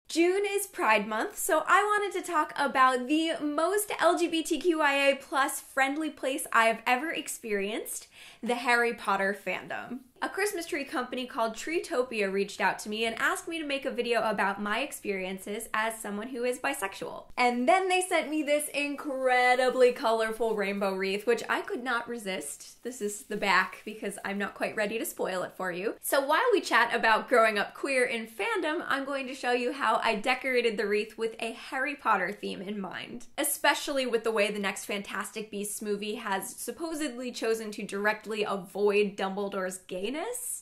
June is Pride Month, so I wanted to talk about the most LGBTQIA plus friendly place I have ever experienced, the Harry Potter fandom. A Christmas tree company called Treetopia reached out to me and asked me to make a video about my experiences as someone who is bisexual. And then they sent me this incredibly colorful rainbow wreath, which I could not resist. This is the back because I'm not quite ready to spoil it for you. So while we chat about growing up queer in fandom, I'm going to show you how I decorated the wreath with a Harry Potter theme in mind, especially with the way the next Fantastic Beasts movie has supposedly chosen to directly avoid Dumbledore's gayness.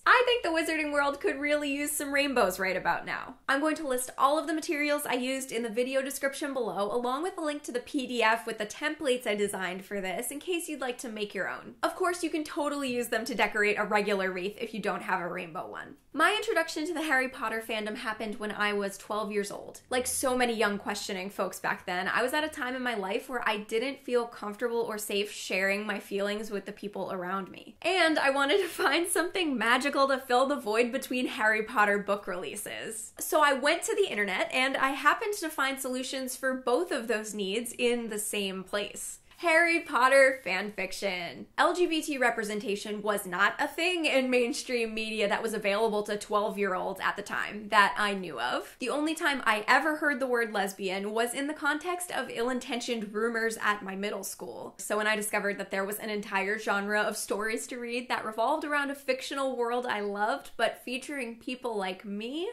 I think the wizarding world could really use some rainbows right about now. I'm going to list all of the materials I used in the video description below, along with a link to the PDF with the templates I designed for this in case you'd like to make your own. Of course, you can totally use them to decorate a regular wreath if you don't have a rainbow one. My introduction to the Harry Potter fandom happened when I was 12 years old. Like so many young questioning folks back then, I was at a time in my life where I didn't feel comfortable or safe sharing my feelings with the people around me. And I wanted to find something magical to fill the void between Harry Potter book releases. So I went to the internet and I happened to find solutions for both of those needs in the same place. Harry Potter fanfiction. LGBT representation was not a thing in mainstream media that was available to 12-year-olds at the time that I knew of. The only time I ever heard the word lesbian was in the context of ill-intentioned rumors at my middle school. So when I discovered that there was an entire genre of stories to read that revolved around a fictional world I loved but featuring people like me,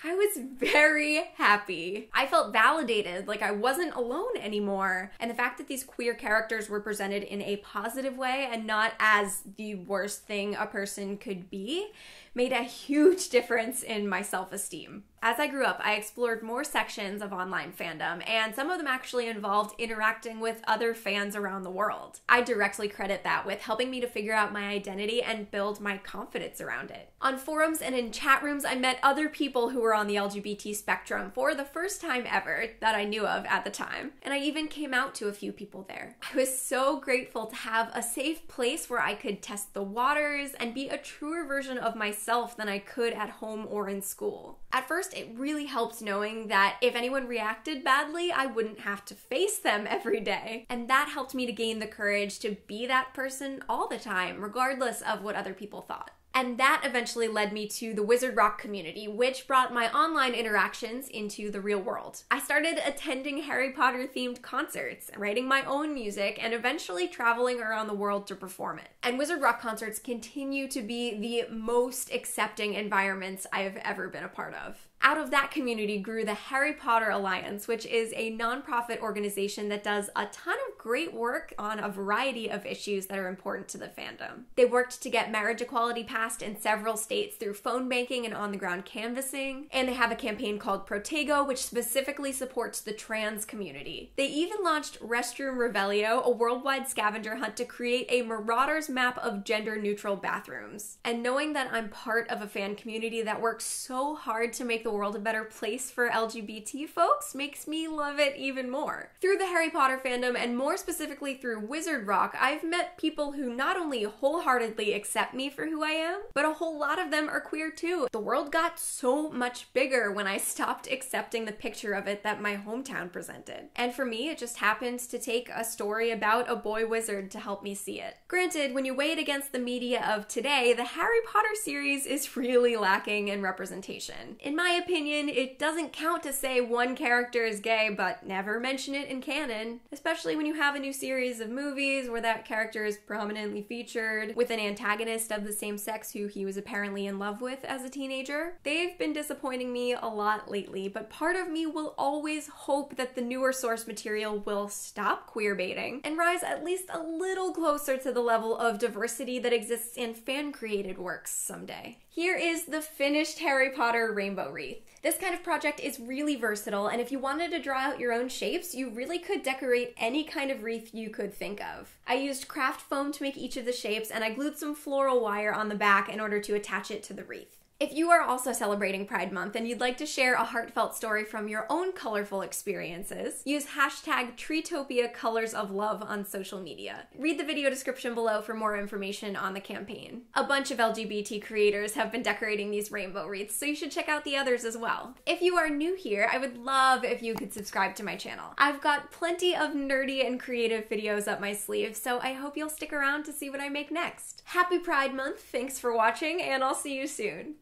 I was very happy. I felt validated, like I wasn't alone anymore. And the fact that these queer characters were presented in a positive way and not as the worst thing a person could be made a huge difference in my self-esteem. As I grew up, I explored more sections of online fandom, and some of them actually involved interacting with other fans around the world. I directly credit that with helping me to figure out my identity and build my confidence around it. On forums and in chat rooms, I met other people who were on the LGBT spectrum for the first time ever that I knew of at the time, and I even came out to a few people there. I was so grateful to have a safe place where I could test the waters and be a truer version of myself than I could at home or in school. At first, it really helped knowing that if anyone reacted badly, I wouldn't have to face them every day. And that helped me to gain the courage to be that person all the time, regardless of what other people thought. And that eventually led me to the Wizard Rock community, which brought my online interactions into the real world. I started attending Harry Potter themed concerts, writing my own music, and eventually traveling around the world to perform it. And Wizard Rock concerts continue to be the most accepting environments I have ever been a part of. Out of that community grew the Harry Potter Alliance, which is a nonprofit organization that does a ton of great work on a variety of issues that are important to the fandom. They worked to get marriage equality passed in several states through phone banking and on-the-ground canvassing, and they have a campaign called Protego, which specifically supports the trans community. They even launched Restroom Revelio, a worldwide scavenger hunt to create a Marauders map of gender-neutral bathrooms. And knowing that I'm part of a fan community that works so hard to make the world a better place for LGBT folks makes me love it even more. Through the Harry Potter fandom, and more specifically through Wizard Rock, I've met people who not only wholeheartedly accept me for who I am, but a whole lot of them are queer too. The world got so much bigger when I stopped accepting the picture of it that my hometown presented. And for me, it just happened to take a story about a boy wizard to help me see it. Granted, when you weigh it against the media of today, the Harry Potter series is really lacking in representation. In my opinion, it doesn't count to say one character is gay, but never mention it in canon, especially when you have a new series of movies where that character is prominently featured with an antagonist of the same sex who he was apparently in love with as a teenager. They've been disappointing me a lot lately, but part of me will always hope that the newer source material will stop queerbaiting and rise at least a little closer to the level of diversity that exists in fan-created works someday. Here is the finished Harry Potter rainbow wreath. This kind of project is really versatile, and if you wanted to draw out your own shapes, you really could decorate any kind of wreath you could think of. I used craft foam to make each of the shapes, and I glued some floral wire on the back in order to attach it to the wreath. If you are also celebrating Pride Month and you'd like to share a heartfelt story from your own colorful experiences, use hashtag Treetopia Colors of Love on social media. Read the video description below for more information on the campaign. A bunch of LGBT creators have been decorating these rainbow wreaths, so you should check out the others as well. If you are new here, I would love if you could subscribe to my channel. I've got plenty of nerdy and creative videos up my sleeve, so I hope you'll stick around to see what I make next. Happy Pride Month, thanks for watching, and I'll see you soon.